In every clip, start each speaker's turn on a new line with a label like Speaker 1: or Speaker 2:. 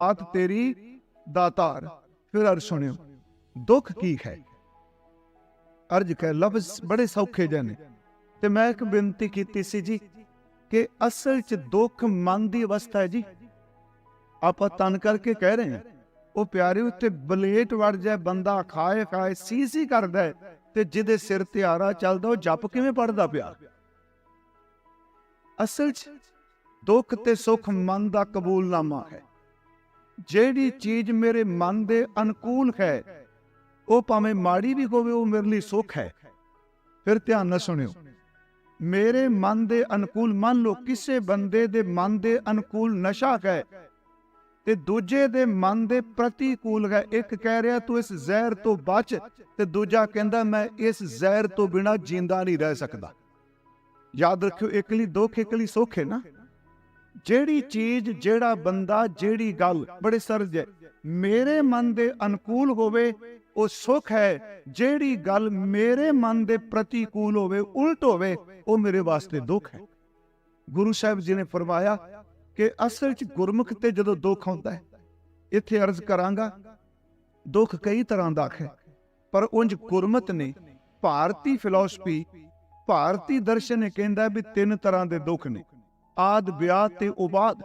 Speaker 1: ਦਾਤ ਤੇਰੀ ਦਾਤਾਰ। ਫਿਰ ਅਰਜ਼ ਸੁਣਿਓ, ਦੁੱਖ ਕੀ ਹੈ? ਅਰਜ਼ ਕਹੇ ਲਫ਼ਜ਼ ਬੜੇ ਸੌਖੇ ਜਿਹੇ ਨੇ, ਤੇ ਮੈਂ ਇੱਕ ਬੇਨਤੀ ਕੀਤੀ ਸੀ ਜੀ ਕਿ ਅਸਲ 'ਚ ਦੁੱਖ ਮਨ ਦੀ ਅਵਸਥਾ ਹੈ ਜੀ। ਆਪਾਂ ਤਨ ਕਰਕੇ ਕਹਿ ਰਹੇ ਹਾਂ, ਉਹ ਪਿਆਰੇ ਉੱਤੇ ਬਲੇਟ ਵੜ ਜਾਏ, ਬੰਦਾ ਖਾਏ ਖਾਏ ਸੀ ਕਰਦਾ ਹੈ, ਤੇ ਜਿਹਦੇ ਸਿਰ ਤੇ ਆਰਾ ਚੱਲਦਾ ਉਹ ਜਪ ਕਿਵੇਂ ਪੜਦਾ ਪਿਆ? ਅਸਲ 'ਚ ਦੁੱਖ ਤੇ ਸੁੱਖ ਮਨ ਦਾ ਕਬੂਲਨਾਮਾ ਹੈ। ਜਿਹੜੀ ਚੀਜ਼ ਮੇਰੇ ਮਨ ਦੇ ਅਨੁਕੂਲ ਹੈ, ਉਹ ਭਾਵੇਂ ਮਾੜੀ ਵੀ ਹੋਵੇ, ਉਹ ਮੇਰੇ ਲਈ ਸੁੱਖ ਹੈ। ਫਿਰ ਧਿਆਨ ਨਾਲ ਸੁਣਿਓ, ਮੇਰੇ ਮਨ ਦੇ ਅਨੁਕੂਲ, ਮੰਨ ਲਓ ਕਿਸੇ ਬੰਦੇ ਦੇ ਮਨ ਦੇ ਅਨੁਕੂਲ ਨਸ਼ਾ ਹੈ ਤੇ ਦੂਜੇ ਦੇ ਮਨ ਦੇ ਪ੍ਰਤੀਕੂਲ ਹੈ। ਇੱਕ ਕਹਿ ਰਿਹਾ ਤੂੰ ਇਸ ਜ਼ਹਿਰ ਤੋਂ ਬਚ, ਤੇ ਦੂਜਾ ਕਹਿੰਦਾ ਮੈਂ ਇਸ ਜ਼ਹਿਰ ਤੋਂ ਬਿਨਾਂ ਜਿੰਦਾ ਨਹੀਂ ਰਹਿ ਸਕਦਾ। ਯਾਦ ਰੱਖਿਓ, ਇੱਕ ਲਈ ਦੁੱਖ, ਇੱਕ ਲਈ ਸੁੱਖ ਹੈ ਨਾ। ਜਿਹੜੀ ਚੀਜ਼, ਜਿਹੜਾ ਬੰਦਾ, ਜਿਹੜੀ ਗੱਲ ਬੜੇ ਸਰਜ ਹੈ, ਮੇਰੇ ਮਨ ਦੇ ਅਨੁਕੂਲ ਹੋਵੇ ਉਹ ਸੁੱਖ ਹੈ। ਜਿਹੜੀ ਗੱਲ ਮੇਰੇ ਮਨ ਦੇ ਪ੍ਰਤੀਕੂਲ ਹੋਵੇ, ਉਲਟ ਹੋਵੇ, ਉਹ ਮੇਰੇ ਵਾਸਤੇ ਦੁੱਖ ਹੈ। ਗੁਰੂ ਸਾਹਿਬ ਜੀ ਨੇ ਫਰਮਾਇਆ ਕਿ ਅਸਲ 'ਚ ਗੁਰਮੁਖ ਤੇ ਜਦੋਂ ਦੁੱਖ ਹੁੰਦਾ ਹੈ, ਇੱਥੇ ਅਰਜ਼ ਕਰਾਂਗਾ, ਦੁੱਖ ਕਈ ਤਰ੍ਹਾਂ ਦਾ ਹੈ, ਪਰ ਉਂਝ ਗੁਰਮਤ ਨੇ, ਭਾਰਤੀ ਫਿਲਾਸਫੀ, ਭਾਰਤੀ ਦਰਸ਼ਨ ਨੇ ਕਹਿੰਦਾ ਵੀ 3 ਤਰ੍ਹਾਂ ਦੇ ਦੁੱਖ ਨੇ, ਆਦ, ਵਿਆਦ ਤੇ ਉਬਾਦ।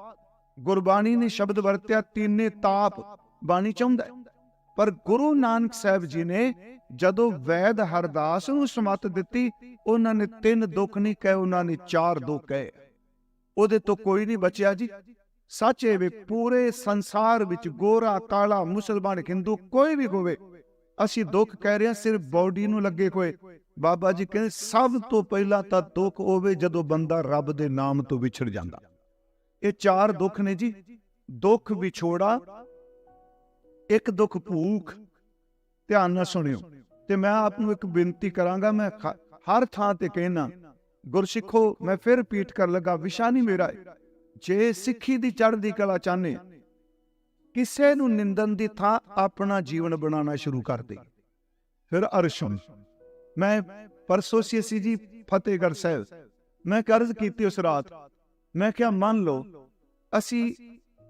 Speaker 1: ਗੁਰਬਾਣੀ ਨੇ ਸ਼ਬਦ ਵਰਤਿਆ ਤਿੰਨੇ ਤਾਪ, ਬਾਣੀ ਚਾਹੁੰਦਾ। ਪਰ ਗੁਰੂ ਨਾਨਕ ਸਾਹਿਬ ਜੀ ਨੇ ਜਦੋਂ ਵੈਦ ਹਰਦਾਸ ਨੂੰ ਸਮੱਤ ਦਿੱਤੀ, ਉਹਨਾਂ ਨੇ 3 ਦੁੱਖ ਨਹੀਂ ਕਹੇ, ਉਹਨਾਂ ਨੇ 4 ਦੁੱਖ ਕਹੇ। ਉਹਦੇ ਤੋਂ ਕੋਈ ਨਹੀਂ ਬਚਿਆ ਜੀ। ਸੱਚ ਇਹ ਵੇ, ਪੂਰੇ ਸੰਸਾਰ ਵਿੱਚ ਗੋਰਾ ਕਾਲਾ, ਮੁਸਲਮਾਨ, ਹਿੰਦੂ, ਕੋਈ ਵੀ ਹੋਵੇ, ਅਸੀਂ ਦੁੱਖ ਕਹਿ ਰਹੇ ਹਾਂ ਸਿਰਫ ਬੋਡੀ ਨੂੰ ਲੱਗੇ ਹੋਏ। ਬਾਬਾ ਜੀ ਕਹਿੰਦੇ ਸਭ ਤੋਂ ਪਹਿਲਾਂ ਤਾਂ ਦੁੱਖ ਹੋਵੇ ਜਦੋਂ ਬੰਦਾ ਰੱਬ ਦੇ ਨਾਮ ਤੋਂ ਵਿਛੜ ਜਾਂਦਾ। ਇਹ 4 ਦੁੱਖ ਨੇ ਜੀ। ਦੁੱਖ ਵਿਛੋੜਾ, ਇੱਕ ਦੁੱਖ ਭੂਖ। ਧਿਆਨ ਨਾਲ ਸੁਣਿਓ, ਤੇ ਮੈਂ ਆਪ ਨੂੰ ਇੱਕ ਬੇਨਤੀ ਕਰਾਂਗਾ, ਮੈਂ ਹਰ ਥਾਂ ਤੇ ਕਹਿਣਾ, ਗੁਰਸਿੱਖੋ, ਮੈਂ ਫਿਰ ਰਿਪੀਟ ਕਰਨ ਲੱਗਾ, ਵਿਸ਼ਾ ਨਹੀਂ ਮੇਰਾ ਹੈ। ਜੇ ਸਿੱਖੀ ਦੀ ਚੜ੍ਹਦੀ ਕਲਾ ਚਾਹੁੰਦੇ, ਕਿਸੇ ਨੂੰ ਨਿੰਦਣ ਦੀ ਥਾਂ ਆਪਣਾ ਜੀਵਨ ਬਣਾਉਣਾ ਸ਼ੁਰੂ ਕਰ ਦੇ। ਫਿਰ ਅਰਜ਼ ਸੁਣ, ਮੈਂ ਪਰਸੋਂ ਸੀ ਜੀ ਫਤਿਹਗੜ੍ਹ ਸਾਹਿਬ, ਮੈਂ ਅਰਜ਼ ਕੀਤੀ ਉਸ ਰਾਤ, ਮੈਂ ਕਿਹਾ ਮੰਨ ਲਓ ਅਸੀਂ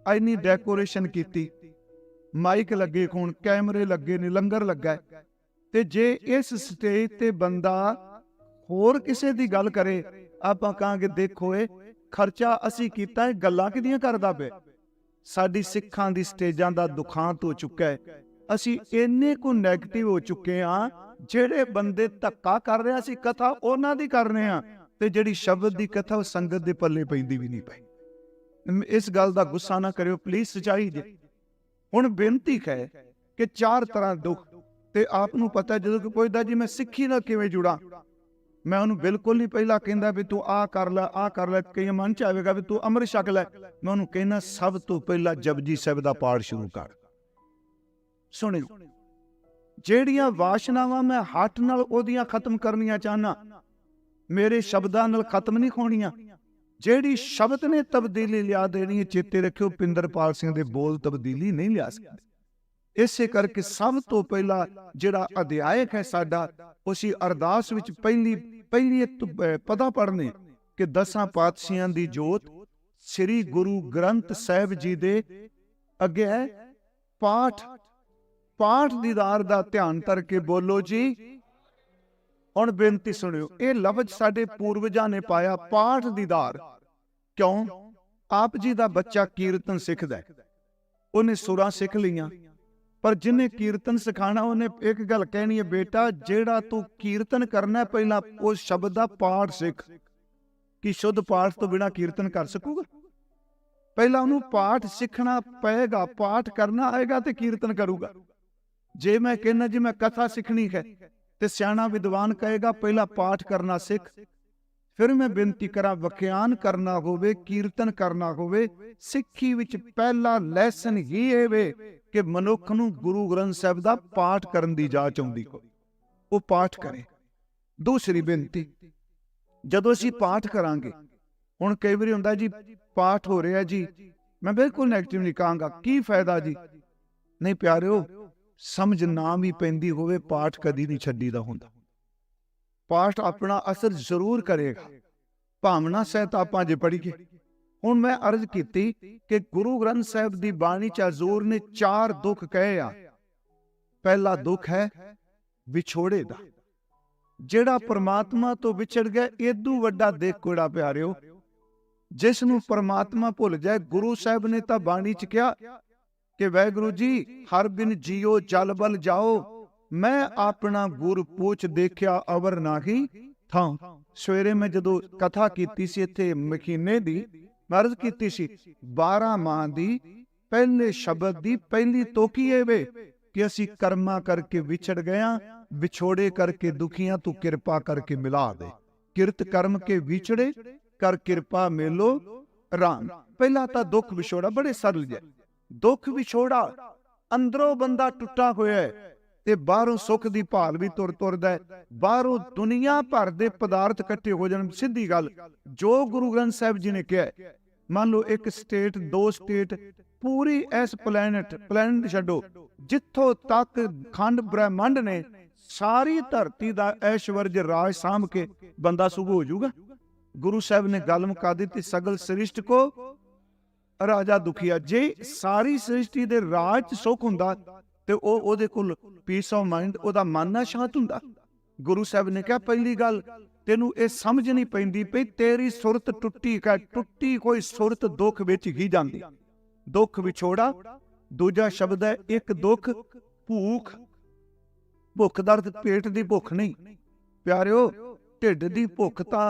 Speaker 1: ਇੰਨੀ ਡੈਕੋਰੇਸ਼ਨ ਕੀਤੀ, ਮਾਈਕ ਲੱਗੇ ਹੋਣ, ਕੈਮਰੇ ਲੱਗੇ ਨੇ, ਲੰਗਰ ਲੱਗਾ, ਤੇ ਜੇ ਇਸ ਸਟੇਜ ਤੇ ਬੰਦਾ ਹੋਰ ਕਿਸੇ ਦੀ ਗੱਲ ਕਰੇ, ਆਪਾਂ ਕਹਾਂਗੇ ਦੇਖੋ ਇਹ ਖਰਚਾ ਅਸੀਂ ਕੀਤਾ, ਇਹ ਗੱਲਾਂ ਕਿਹਦੀਆਂ ਕਰਦਾ ਪਿਆ। ਸਾਡੀ ਸਿੱਖਾਂ ਦੀ ਸਟੇਜਾਂ ਦਾ ਦੁਖਾਂਤ ਹੋ ਚੁੱਕਾ ਹੈ। ਅਸੀਂ ਇੰਨੇ ਕੁ ਨੈਗੇਟਿਵ ਹੋ ਚੁੱਕੇ ਹਾਂ, ਜਿਹੜੇ ਬੰਦੇ ਧੱਕਾ ਕਰ ਰਹੇ ਅਸੀਂ ਕਥਾ ਉਹਨਾਂ ਦੀ ਕਰ ਰਹੇ ਹਾਂ, ਤੇ ਜਿਹੜੀ ਸ਼ਬਦ ਦੀ ਕਥਾ ਉਹ ਸੰਗਤ ਦੇ ਪੱਲੇ ਪੈਂਦੀ ਵੀ ਨਹੀਂ ਪਈ। ਇਸ ਗੱਲ ਦਾ ਗੁੱਸਾ ਨਾ ਕਰਿਓ ਪਲੀਜ਼, ਸੱਚਾਈ ਜੇ। ਹੁਣ ਬੇਨਤੀ ਹੈ ਕਿ 4 ਤਰ੍ਹਾਂ ਦੁੱਖ, ਤੇ ਆਪ ਨੂੰ ਪਤਾ ਜਦੋਂ ਕੋਈ ਪੁੱਛਦਾ ਜੀ ਮੈਂ ਸਿੱਖੀ ਨਾਲ ਕਿਵੇਂ ਜੁੜਾਂ, ਮੈਂ ਉਹਨੂੰ ਬਿਲਕੁਲ ਨਹੀਂ ਪਹਿਲਾਂ ਕਹਿੰਦਾ ਵੀ ਤੂੰ ਆਹ ਕਰ ਲੈ, ਆਹ ਕਰ ਲੈ। ਕਈ ਮਨ ਚ ਆਵੇਗਾ ਵੀ ਤੂੰ ਅੰਮ੍ਰਿਤ ਛਕ ਲੈ, ਮੈਂ ਉਹਨੂੰ ਕਹਿਣਾ ਸਭ ਤੋਂ ਪਹਿਲਾਂ ਜਪਜੀ ਸਾਹਿਬ ਦਾ ਪਾਠ ਸ਼ੁਰੂ ਕਰ। ਸੁਣਿਓ, ਜਿਹੜੀਆਂ ਵਾਸ਼ਨਾਵਾਂ ਮੈਂ ਹੱਠ ਨਾਲ ਉਹਦੀਆਂ ਖਤਮ ਕਰਨੀਆਂ ਚਾਹਨਾ, ਮੇਰੇ ਸ਼ਬਦਾਂ ਨਾਲ ਖਤਮ ਨਹੀਂ ਹੋਣੀਆਂ। ਜਿਹੜੀ ਸ਼ਬਦ ਨੇ ਤਬਦੀਲੀ ਲਿਆ ਦੇਣੀ ਹੈ, ਚੇਤੇ ਰੱਖਿਓ, ਪਿੰਦਰਪਾਲ ਸਿੰਘ ਦੇ ਬੋਲ ਤਬਦੀਲੀ ਨਹੀਂ ਲਿਆ ਸਕਦੇ। ਇਸੇ ਕਰਕੇ ਸਭ ਤੋਂ ਪਹਿਲਾਂ ਜਿਹੜਾ ਅਧਿਆਇਕ ਹੈ ਸਾਡਾ, ਉਸੀ ਅਰਦਾਸ ਵਿੱਚ ਪਹਿਲੀ ਪਤਾ ਪੜ੍ਹਨੇ ਕਿ 10 ਪਾਤਸ਼ਾਹਾਂ ਦੀ ਜੋਤ ਸ੍ਰੀ ਗੁਰੂ ਗ੍ਰੰਥ ਸਾਹਿਬ ਜੀ ਦੇ ਅੱਗੇ ਹੈ। ਪਾਠ ਦੀਦਾਰ ਦਾ ਧਿਆਨ ਧਰ ਕੇ ਬੋਲੋ ਜੀ। ਹੁਣ ਬੇਨਤੀ ਸੁਣਿਓ, ਇਹ ਲਫ਼ਜ਼ ਸਾਡੇ ਪੂਰਵਜਾਂ ਨੇ ਪਾਇਆ, ਪਾਠ ਦੀਦਾਰ। ਕਿਉਂ? ਆਪ ਜੀ ਦਾ ਬੱਚਾ ਕੀਰਤਨ ਸਿੱਖਦਾ, ਉਹਨੇ ਸੁਰਾਂ ਸਿੱਖ ਲਈਆਂ, ਪਰ ਜਿਹਨੇ ਕੀਰਤਨ ਸਿਖਾਣਾ ਉਹਨੇ ਇੱਕ ਗੱਲ ਕਹਿਣੀ ਹੈ, ਬੇਟਾ ਜਿਹੜਾ ਤੂੰ ਕੀਰਤਨ ਕਰਨਾ ਪਹਿਲਾਂ ਉਸ ਸ਼ਬਦ ਦਾ ਪਾਠ ਸਿੱਖ। ਕਿ ਸ਼ੁੱਧ ਪਾਠ ਤੋਂ ਬਿਨਾਂ ਕੀਰਤਨ ਕਰ ਸਕੂਗਾ? ਪਹਿਲਾਂ ਉਹਨੂੰ ਪਾਠ ਸਿੱਖਣਾ ਪਏਗਾ, ਪਾਠ ਕਰਨਾ ਆਏਗਾ ਤੇ ਕੀਰਤਨ ਕਰੂਗਾ। ਜੇ ਮੈਂ ਕਹਿਣਾ ਜੀ ਮੈਂ ਕਥਾ ਸਿੱਖਣੀ ਹੈ, ਤੇ ਸਿਆਣਾ ਵਿਦਵਾਨ ਕਹੇਗਾ ਪਹਿਲਾਂ ਪਾਠ ਕਰਨਾ ਸਿੱਖ। ਫਿਰ ਮੈਂ ਬੇਨਤੀ ਕਰਾਂ, ਵਿਖਿਆਨ ਕਰਨਾ ਹੋਵੇ, ਕੀਰਤਨ ਕਰਨਾ ਹੋਵੇ, ਸਿੱਖੀ ਵਿੱਚ ਪਹਿਲਾ ਲੈਸਨ ਹੀ ਇਹ ਵੇ ਕਿ ਮਨੁੱਖ ਨੂੰ ਗੁਰੂ ਗ੍ਰੰਥ ਸਾਹਿਬ ਦਾ ਪਾਠ ਕਰਨ ਦੀ ਜਾਚ ਆਉਂਦੀ ਹੋਵੇ, ਉਹ ਪਾਠ ਕਰੇ। ਦੂਸਰੀ ਬੇਨਤੀ, ਜਦੋਂ ਅਸੀਂ ਪਾਠ ਕਰਾਂਗੇ, ਹੁਣ ਕਈ ਵਾਰੀ ਹੁੰਦਾ ਜੀ ਪਾਠ ਹੋ ਰਿਹਾ ਜੀ, ਮੈਂ ਬਿਲਕੁਲ ਨੈਗੇਟਿਵ ਨਹੀਂ ਕਹਾਂਗਾ, ਕੀ ਫਾਇਦਾ ਜੀ? ਨਹੀਂ ਪਿਆਰਿਓ, ਸਮਝ ਨਾ ਵੀ ਪੈਂਦੀ ਹੋਵੇ, ਪਾਠ ਕਦੀ ਨਹੀਂ ਛੱਡੀਦਾ ਹੁੰਦਾ। ਪਾਠ ਆਪਣਾ ਅਸਰ ਜ਼ਰੂਰ ਕਰੇਗਾ, ਭਾਵਨਾ ਸਹਿਤ ਆਪਾਂ ਜੇ ਪੜ੍ਹੀਏ। ਹੁਣ मैं अर्ज की कि गुरु ग्रंथ साहिब की बाणी च हजूर ने 4 दुख कहे आ। पहला दुख है विछोड़े दा, ਜਿਹੜਾ परमात्मा तो विछड़ गया इदू वड्डा देख कोड़ा प्यारिओ। जिस नूं परमात्मा भुल जाए, गुरु साहब ने तो बाणी च कहा कि वाहिगुरु जी हर बिन जियो जल बल जाओ, मैं अपना गुर पूछ देखिया अवर नाही था। सवेरे मैं जदों कथा कीती सी इत्थे मखीने दी, मैं अर्ज कीती सी 12 माह दी पहले शब्द दी पहली तोकी है वे कि असी कर्मा करके विछड़ गया, विछोड़े करके दुखियां तू कृपा करके मिला दे। किरत कर्म के विछड़े कर कृपा मेलो राम। पहला तो दुख विछोड़ा बड़े सरल है। दुख विछोड़ा अंदरों बंदा टुटा होया है ते बाहरों सुख दी भाल भी तुर तुरदा है, बाहरों दुनिया भर दे पदार्थ इकट्ठे हो जाण। सीधी गल जो गुरु ग्रंथ साहिब जी ने कहा, मान लो एक स्टेट 2 स्टेट पूरी इस प्लैनेट छड्डो, जिथों तक खंड ब्रह्मंड ने सारी धरती दा ऐश्वर्य राज साम के बंदा सुख हो जाऊगा। गुरु साहब ने गल मुका दी, सगल सृष्टि को राजा दुखिया। जे सारी सृष्टि दे राज सुख हुंदा ते ओदे कोल पीस ऑफ माइंड, ओदा मन ना शांत हुंदा। गुरु साहब ने कहा पहली गल तेनू ये समझ नहीं पैंदी पई तेरी सुरत टुट्टी का टुट्टी कोई सुरत दुख विच ही जांदी। दुख विछोड़ा। दूजा शब्द है एक दुख भूख। भुख दर्द पेट दी भुख नहीं प्यारिओ, ढिड दी भुख तां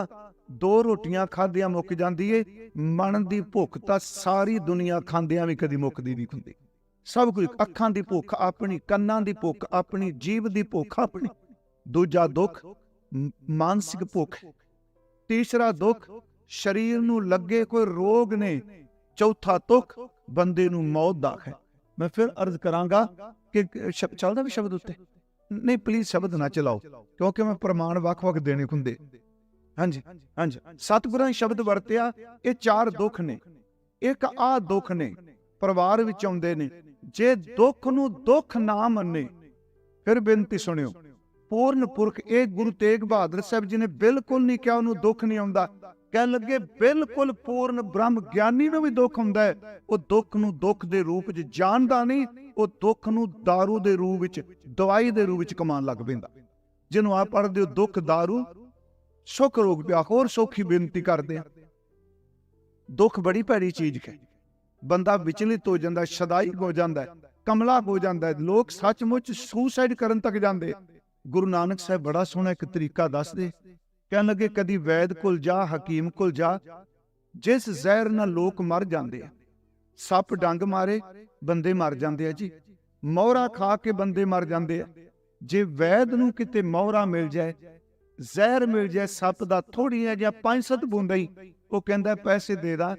Speaker 1: 2 रोटियां खादियां मुक जांदी है, मन दी भुख तां सारी दुनिया खांदियां भी कदी मुकदी नहीं हुंदी। सब कुछ अखां दी भुख अपनी, कन्नां दी भुख अपनी, जीव दी भुख अपनी। दूजा दुख मानसिक भुख। तीसरा दुख शरीर नूं लगे कोई रोग ने। चौथा दुख बंदे नूं मौत दा है। मैं फिर अर्ज करांगा कि चलदा भी शब्द उत्ते नहीं, प्लीज शब्द ना चलाओ क्योंकि मैं प्रमाण वख-वख देने हुंदे। हाँ जी हाँ जी, सतगुरां शब्द वरतिया ये 4 दुख ने। एक आ दुख ने परिवार विच आउंदे ने। जे दुख नूं दुख ना मन्ने, फिर बेनती सुनियो, पूर्ण पुरख ये गुरु तेग बहादुर साहब जी ने बिल्कुल नहीं कहा उन्होंने दुख नहीं आउंदा। कह लगे बिल्कुल पूर्ण ब्रह्म ज्ञानी नूं भी दुख हुंदा है, वो दुख नूं दुख दे रूप च जानदा नहीं, वो दुख नूं दारू दे रूप विच दवाई दे रूप विच कमान लग पैंदा। जिन्हों आप पढ़दे हो दुख दारू सुख रोग पिया, होर सौखी बेनती करदे। दुख बड़ी भैड़ी चीज है। बंदा विचलित हो जाता, शदाई हो जाता है, कमला हो जाता है। लोग सचमुच सुसाइड करन तक जाते। गुरु नानक साहब बड़ा सोहना एक तरीका दसदे, कहन लगे कदी वैद कोल जा, हकीम कोल जा, जिस जहर नाल लोग मर जाते हैं। सप डंग मारे बंदे मर जाते हैं जी, मोहरा खा के बंदे मर जाते हैं। जे वैद नूं किते मोहरा मिल जाए, जहर मिल जाए सप दा थोड़ी जिहा 5-7 बूंदा ही, वो कहंदा पैसे दे दा,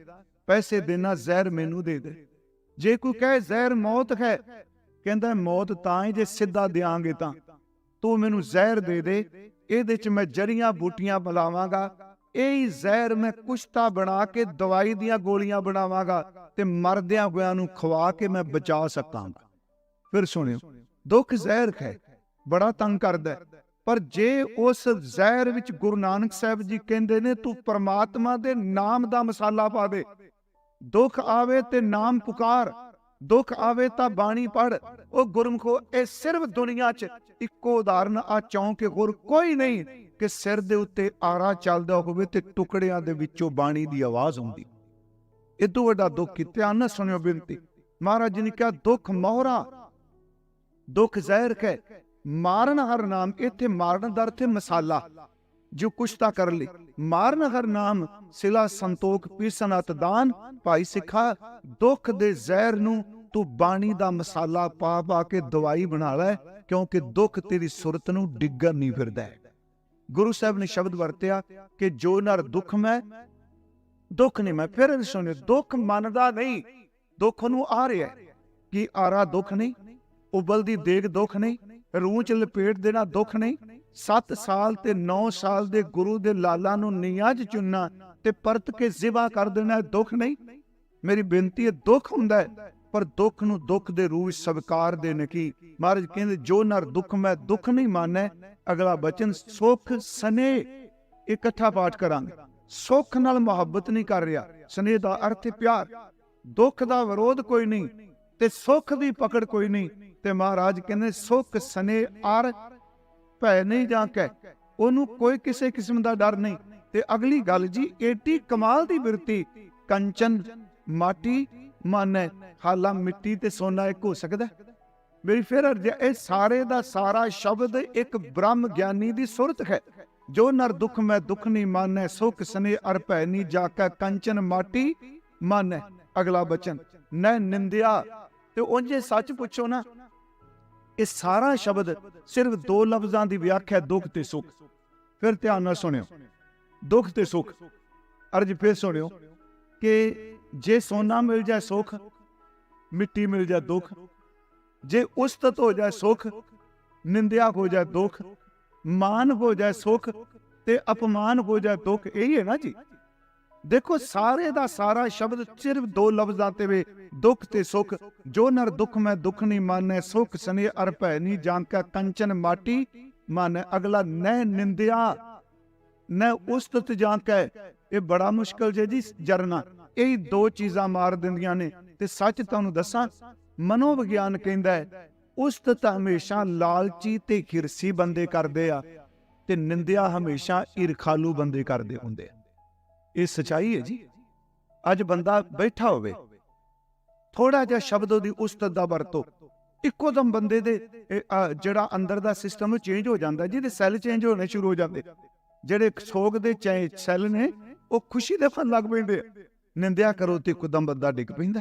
Speaker 1: पैसे देना जहर मैनू दे दे। जे कोई कहे जहर मौत है, कहंदा मौत तां ही जे सिद्धा देंगे तां, तू मैनू जहर दे दे, इहदे च मैं जड़ियां बूटियां मिलावांगा, यही जहर मैं कुश्ता बना के दवाई दियां गोलियां बनावांगा ते मरदियां होइआं नूं खवा के मैं बचा सकांगा। फिर सुनियो, दुख जहर है, बड़ा तंग करदा है, पर जे उस जहर विच गुरु नानक साहब जी कहंदे ने तू परमात्मा दे नाम दा मसाला पा दे। दुख आवे ते नाम पुकार, दुख आवे ता बाणी पढ़। ओ गुरमुखो, ए सिर्फ दुनिया च इक्को उदाहरण आ चौंक होर कोई नहीं कि सिर दे उत्ते आरा चलदा होवे ते टुकड़ियां दे विचों बाणी दी आवाज आउंदी। इदों वड्डा दुख की ध्यान नाल सुनियो बेनती। महाराज जी ने कहा दुख मोहरा, दुख जहर है, मारन हर नाम। इत्थे मारन दा अर्थ है मसाला, जो कुश्ता कर ले। मारन हर नाम सिला संतोख पीसन अत दान। भाई सिखा, दुख दे जहर नूं तू बाणी दा मसाला पा पा के दवाई बना लै, क्योंकि दुख तेरी सुरत नूं डिग्गन नहीं फिरदा है। गुरु साहब ने शब्द वरतिया कि जो नर दुख मैं दुख नहीं मैं। फिर सुनियो, दुख मनदा नहीं, दुख नूं आ रहा है कि आरा दुख नहीं, उबलदी देग दुख नहीं, रूह च लपेट देना दुख नहीं, 7 साल ते 9 साल दे गुरु दे लाला नूं नीआं च चुनना ते परत के जिबा कर देना दुख नहीं। मेरी बेनती है, दुख हुंदा है, पर दुख नूं दुख दे रूप स्वीकार देने की। महाराज कहंदे जो नर दुख मैं दुख नहीं माने। अगला बचन सुख सने, इकट्ठा पाठ करांगे। ਸੁੱਖ ਨਾਲ ਮੁਹੱਬਤ ਨਹੀਂ ਕਰ ਰਿਹਾ। ਸਨੇਹ ਦਾ ਅਰਥ ਹੈ ਪਿਆਰ। ਦੁੱਖ ਦਾ ਵਿਰੋਧ ਕੋਈ ਨਹੀਂ ਤੇ ਸੁੱਖ ਦੀ ਪਕੜ ਕੋਈ ਨਹੀਂ। ਤੇ ਮਹਾਰਾਜ ਕਹਿੰਦੇ ਸੁੱਖ ਸਨੇਹ ਅਰ ਭੈ ਨਹੀਂ ਜਾਂਕੈ, ਉਹਨੂੰ ਕੋਈ ਕਿਸੇ ਕਿਸਮ ਦਾ ਡਰ ਨਹੀਂ। ਤੇ ਅਗਲੀ ਗੱਲ ਜੀ, ਏਡੀ ਕਮਾਲ ਦੀ ਬਿਰਤੀ, ਕੰਚਨ ਮਾਟੀ ਮਾਨੈ, ਹਾਲਾ ਮਿੱਟੀ ਤੇ ਸੋਨਾ ਇੱਕ ਹੋ ਸਕਦਾ? ਮੇਰੀ ਫਿਰ ਅਰਜ਼ ਹੈ, ਇਹ ਸਾਰੇ ਦਾ ਸਾਰਾ ਸ਼ਬਦ ਇੱਕ ਬ੍ਰਹਮ ਗਿਆਨੀ ਦੀ ਸੁਰਤ ਹੈ। ਜੋ ਨਰ ਦੁੱਖ ਮੈਂ ਦੁੱਖ ਨਹੀਂ ਮਾਨੈ, ਸੁਖ ਸਨੇਹ ਅਰ ਭੈ ਨਹੀਂ ਜਾਕੈ, ਕੰਚਨ ਮਾਟੀ ਮਾਨੈ। ਅਗਲਾ ਬਚਨ ਨੈ ਨਿੰਦਿਆ। ਤੇ ਉਂਝੇ ਸੱਚ ਪੁੱਛੋ ਨਾ, ਇਹ ਸਾਰਾ ਸ਼ਬਦ ਸਿਰਫ ਦੋ ਲਫ਼ਜ਼ਾਂ ਦੀ ਵਿਆਖਿਆ, ਦੁੱਖ ਤੇ ਸੁੱਖ। ਫਿਰ ਧਿਆਨ ਨਾਲ ਸੁਣਿਓ, ਦੁੱਖ ਤੇ ਸੁੱਖ। ਅਰਜ਼ ਫਿਰ ਸੁਣਿਓ ਕਿ ਜੇ ਸੋਨਾ ਮਿਲ ਜਾਏ ਸੁੱਖ, ਮਿੱਟੀ ਮਿਲ ਜਾਏ ਦੁੱਖ। ਜੇ ਉਸਤਤ ਹੋ ਜਾਏ ਸੁੱਖ, ਨਿੰਦਿਆ ਹੋ ਜਾਏ ਦੁੱਖ, ਮਾਨ ਹੋ ਜਾਏ ਸੁੱਖ ਤੇ ਅਪਮਾਨ ਹੋ ਜਾਏ ਦੁੱਖ। ਇਹੀ ਹੈ ਨਾ ਜੀ। ਦੇਖੋ ਸਾਰੇ ਦਾ ਸਾਰਾ ਸ਼ਬਦ ਸਿਰਫ ਦੋ ਲਫ਼ਜ਼ਾਂ ਤੇ ਵੇ, ਦੁੱਖ ਤੇ ਸੁੱਖ। ਜੋ ਨਰ ਦੁੱਖ ਮੈਂ ਦੁੱਖ ਨਹੀਂ ਮਾਨੈ, ਸੁਖ ਸਨੇਹ ਅਰ ਭੈ ਨਹੀਂ ਜਾਣਕੈ, ਕੰਚਨ ਮਾਟੀ ਮਾਨੈ। ਅਗਲਾ ਨੈ ਨਿੰਦਿਆ ਨੈ ਉਸਤਤ ਜਾਣਕੈ। ਇਹ ਬੜਾ ਮੁਸ਼ਕਲ ਜੇ ਜੀ ਜਰਨਾ। ਇਹ ਦੋ ਚੀਜ਼ਾਂ ਮਾਰ ਦਿੰਦੀਆਂ ਨੇ। ਤੇ ਸੱਚ ਤੁਹਾਨੂੰ ਦੱਸਾਂ, ਮਨੋਵਿਗਿਆਨ ਕਹਿੰਦਾ ਹੈ ਉਸਤਤ ਹਮੇਸ਼ਾ ਲਾਲਚੀ ਤੇ ਹਿਰਸੀ ਬੰਦੇ ਕਰਦੇ ਆ, ਤੇ ਨਿੰਦਿਆ ਹਮੇਸ਼ਾ ਈਰਖਾਲੂ ਬੰਦੇ ਕਰਦੇ ਹੁੰਦੇ ਆ। ਇਹ ਸਚਾਈ ਹੈ ਜੀ। ਅੱਜ ਬੰਦਾ ਬੈਠਾ ਹੋਵੇ, ਥੋੜਾ ਜਿਹਾ ਸ਼ਬਦ ਉਹਦੀ ਉਸਤਤ ਦਾ ਵਰਤੋ, ਇੱਕੋ ਦਮ ਬੰਦੇ ਦੇ ਜਿਹੜਾ ਅੰਦਰ ਦਾ ਸਿਸਟਮ ਉਹ ਚੇਂਜ ਹੋ ਜਾਂਦਾ, ਜਿਹਦੇ ਸੈੱਲ ਚੇਂਜ ਹੋਣੇ ਸ਼ੁਰੂ ਹੋ ਜਾਂਦੇ। ਜਿਹੜੇ ਸੋਗ ਦੇ ਸੈੱਲ ਨੇ ਉਹ ਖੁਸ਼ੀ ਦੇ ਫਲ ਲੱਗ ਪੈਂਦੇ। ਨਿੰਦਿਆ ਕਰੋ ਤੇ ਇੱਕਦਮ ਬੰਦਾ ਡਿੱਗ ਪੈਂਦਾ।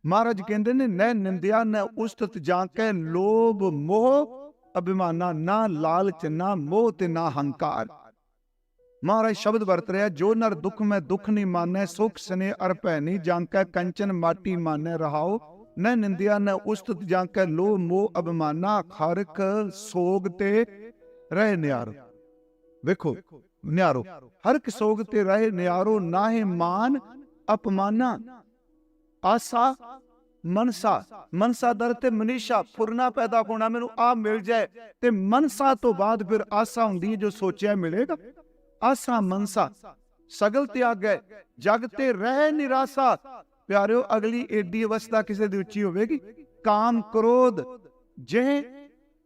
Speaker 1: ਮਹਾਰਾਜ ਕਹਿੰਦੇ ਨੇ ਨੈ ਨਿੰਦਿਆ ਨੈ ਉਸਤਤ ਜਾਣਕੈ, ਲੋਭ ਮੋਹ ਅਭਿਮਾਨਾ, ਨਾ ਲਾਲਚ ਨਾ ਮੋਹ ਤੇ ਨਾ ਹੰਕਾਰ। ਮਹਾਰਾਜ ਸ਼ਬਦ ਵਰਤ ਰਿਹਾ, ਜੋ ਨਰ ਦੁੱਖ ਮੈਂ ਦੁੱਖ ਨਹੀਂ ਮਾਨੈ, ਸੁਖ ਸਨੇਹ ਅਰ ਭੈ ਨਹੀਂ ਜਾਣਕੈ, ਕੰਚਨ ਮਾਟੀ ਮਾਨੈ। ਰਹਾਓ ਨੈ ਨਿੰਦਿਆ ਨੈ ਉਸਤਤ ਜਾਣਕੈ, ਲੋਭ ਮੋਹ ਅਭਿਮਾਨਾ, ਹਰਕ ਸੋਗ ਤੇ ਰਹਿ ਨਿਆਰੋ। ਵੇਖੋ ਨਿਆਰੋ, ਹਰ ਇੱਕ ਸੋਗ ਤੇ ਰਹੇ ਨਿਆਰੋ, ਨਾਹੇ ਮਾਨ ਅਪਮਾਨਾ, ਆਸਾ ਮਨਸਾ। ਮਨਸਾ ਦਰ ਤੇ ਮਨੀਸ਼ਾ, ਫੁਰਨਾ ਪੈਦਾ ਹੋਣਾ, ਮੈਨੂੰ ਆ ਮਿਲ ਜਾਏ। ਤੇ ਮਨਸਾ ਤੋਂ ਬਾਅਦ ਫਿਰ ਆਸਾ ਹੁੰਦੀ ਹੈ, ਜੋ ਸੋਚਿਆ ਮਿਲੇਗਾ। ਆਸਾ ਮਨਸਾ ਸਗਲ ਤਿਆਗੈ, ਜਗ ਤੇ ਰਹਿ ਨਿਰਾਸਾ। ਪਿਆਰਿਓ ਅਗਲੀ ਏਡੀ ਅਵਸਥਾ ਕਿਸੇ ਦੀ ਉੱਚੀ ਹੋਵੇਗੀ। ਕਾਮ ਕ੍ਰੋਧ ਜੇ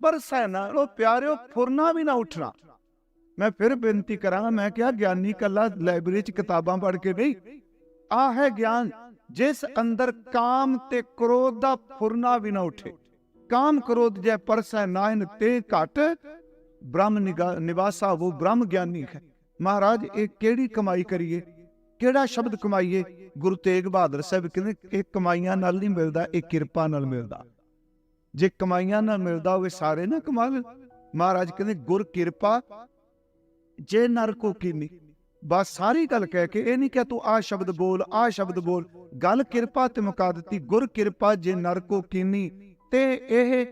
Speaker 1: ਬਰਸੈ ਨਾ। ਲੋ ਪਿਆਰਿਓ ਫੁਰਨਾ ਵੀ ਨਾ ਉੱਠਣਾ। ਮੈਂ ਫਿਰ ਬੇਨਤੀ ਕਰਾਂ, ਮੈਂ ਕਿਹਾ ਗਿਆਨੀ ਕੱਲਾ ਲਾਇਬ੍ਰੇਰੀ ਚ ਕਿਤਾਬਾਂ ਪੜ੍ਹ ਕੇ ਨਹੀਂ, ਆ ਹੈ ਗਿਆਨ ਜਿਸ ਅੰਦਰ ਕਾਮ ਤੇ ਕ੍ਰੋਧ ਦਾ ਫੁਰਨਾ ਵੀ ਨਾ ਉੱਠੇ। ਕਾਮ ਕ੍ਰੋਧ ਜੇ ਪਰਸੈ ਨਾਇਨ ਤੇ ਘਟ, ਬ੍ਰਹਮ ਨਿਵਾਸਾ ਉਹ ਬ੍ਰਹਮ ਗਿਆਨੀ ਹੈ। ਮਹਾਰਾਜ ਇਹ ਕਿਹੜੀ ਕਮਾਈ ਕਰੀਏ, ਕਿਹੜਾ ਸ਼ਬਦ ਕਮਾਈਏ? ਗੁਰੂ ਤੇਗ ਬਹਾਦਰ ਸਾਹਿਬ ਕਹਿੰਦੇ ਇਹ ਕਮਾਈਆਂ ਨਾਲ ਨਹੀਂ ਮਿਲਦਾ, ਇਹ ਕਿਰਪਾ ਨਾਲ ਮਿਲਦਾ। ਜੇ ਕਮਾਈਆਂ ਨਾਲ ਮਿਲਦਾ ਹੋਵੇ ਸਾਰੇ ਨਾ ਕਮਾ ਲੈ। ਮਹਾਰਾਜ ਕਹਿੰਦੇ ਗੁਰ ਕਿਰਪਾ ਜੇ ਨਰ ਕੋ ਕੀਨੀ। ਬਸ ਸਾਰੀ ਗੱਲ ਕਹਿ ਕੇ ਇਹ ਨਹੀਂ ਕਿ ਤੂੰ ਆ ਸ਼ਬਦ ਬੋਲ, ਆ ਸ਼ਬਦ ਬੋਲ। ਗੱਲ ਕਿਰਪਾ ਤੇ ਮੁਕਾ ਦਿੱਤੀ। ਗੁਰ ਕਿਰਪਾ ਜੇ ਨਰ ਕੋ ਕੀਨੀ। ਤੇ ਇਹ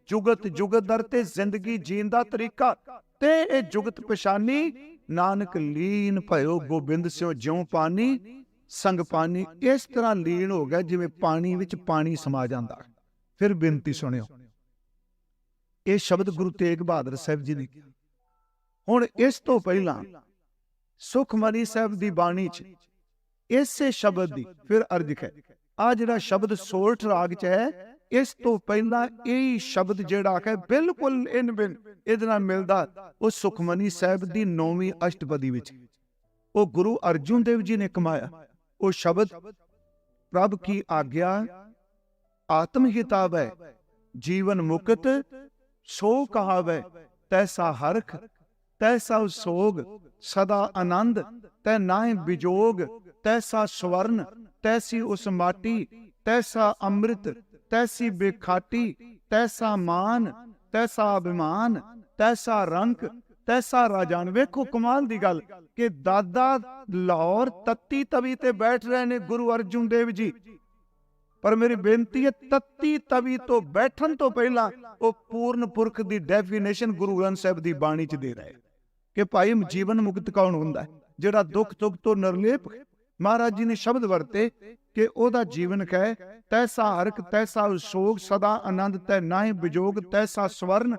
Speaker 1: ਜੁਗਤ ਜੁਗਤ ਦਰ ਤੇ ਜ਼ਿੰਦਗੀ ਜੀਣ ਦਾ ਤਰੀਕਾ, ਤੇ ਇਹ ਜੁਗਤ ਪਛਾਨੀ, ਨਾਨਕ ਲੀਨ ਭਇਓ ਗੋਬਿੰਦ ਸਿਓ, ਜਿਉ ਪਾਣੀ ਸੰਗ ਪਾਣੀ। ਇਸ ਤਰ੍ਹਾਂ ਲੀਨ ਹੋ ਗਿਆ ਜਿਵੇਂ ਪਾਣੀ ਵਿੱਚ ਪਾਣੀ ਸਮਾ ਜਾਂਦਾ। ਫਿਰ ਬੇਨਤੀ ਸੁਣਿਓ, ਇਹ ਸ਼ਬਦ ਗੁਰੂ ਤੇਗ ਬਹਾਦਰ ਸਾਹਿਬ ਜੀ ਨੇ। ਹੁਣ ਇਸ ਤੋਂ ਪਹਿਲਾਂ ਸੁਖਮਨੀ ਸਾਹਿਬ ਦੀ ਬਾਣੀ ਚ ਇਸੇ ਸ਼ਬਦ ਦੀ ਫਿਰ ਅਰਜ਼ ਹੈ। ਆ ਜਿਹੜਾ ਸ਼ਬਦ ਸੋਰਠ ਰਾਗ ਚ ਹੈ, ਇਸ ਤੋਂ ਪਹਿਲਾਂ ਇਹ ਸ਼ਬਦ ਜਿਹੜਾ ਹੈ ਬਿਲਕੁਲ ਇਨ ਬਿਨ ਇਹਦੇ ਨਾਲ ਮਿਲਦਾ ਉਹ ਸੁਖਮਨੀ ਸਾਹਿਬ ਦੀ 9ਵੀਂ ਅਸ਼ਟਪਦੀ ਵਿੱਚ। ਉਹ ਗੁਰੂ ਅਰਜੁਨ ਦੇਵ ਜੀ ਨੇ ਕਮਾਇਆ। ਉਹ ਸ਼ਬਦ ਪ੍ਰਭ ਕੀ ਆਗਿਆ ਆਤਮ ਹਿਤਾਵੈ, ਜੀਵਨ ਮੁਕਤ ਸੋ ਕਹਾਵੈ, ਤੈਸਾ ਹਰਖ ਤੈਸਾ ਸੋਗ, ਸਦਾ ਆਨੰਦ ਤੈ ਨਾਹਿ ਵਿਜੋਗ, ਤੈਸਾ ਸਵਰਨ ਤੈਸੀ ਉਸ ਮਾਟੀ, ਤੈਸਾ ਅੰਮ੍ਰਿਤ ਤੈਸੀ ਬੇਖਾਟੀ, ਤੈਸਾ ਮਾਨ ਤੈਸਾ ਅਭਿਮਾਨ, ਤੈਸਾ ਰੰਕ ਤੈਸਾ ਰਾਜਾਨ। ਵੇਖੋ ਕਮਾਲ ਦੀ ਗੱਲ ਕਿ ਦਾਦਾ ਲਾਹੌਰ ਤੱਤੀ ਤਵੀ ਤੇ ਬੈਠ ਰਹੇ ਨੇ ਗੁਰੂ ਅਰਜੁਨ ਦੇਵ ਜੀ। ਪਰ ਮੇਰੀ ਬੇਨਤੀ ਹੈ, ਤੱਤੀ ਤਵੀ ਤੋਂ ਬੈਠਣ ਤੋਂ ਪਹਿਲਾਂ ਉਹ ਪੂਰਨ ਪੁਰਖ ਦੀ ਡੈਫੀਨੇਸ਼ਨ ਗੁਰੂ ਗ੍ਰੰਥ ਸਾਹਿਬ ਦੀ ਬਾਣੀ ਚ ਦੇ ਰਹੇ ਕਿ ਭਾਈ ਜੀਵਨ ਮੁਕਤ ਕੌਣ ਹੁੰਦਾ ਹੈ? ਜਿਹੜਾ ਦੁੱਖ ਦੁੱਖ ਤੋਂ ਨਿਰਲੇਪ। ਮਹਾਰਾਜ ਜੀ ਨੇ ਸ਼ਬਦ ਵਰਤੇ ਕਿ ਉਹਦਾ ਜੀਵਨ ਕਹੇ, ਤੈਸਾ ਹਰਕ ਤੈਸਾ ਸੋਗ, ਸਦਾ ਆਨੰਦ ਤੈ ਨਾਹਿ ਵਿਜੋਗ, ਤੈਸਾ ਸਵਰਨ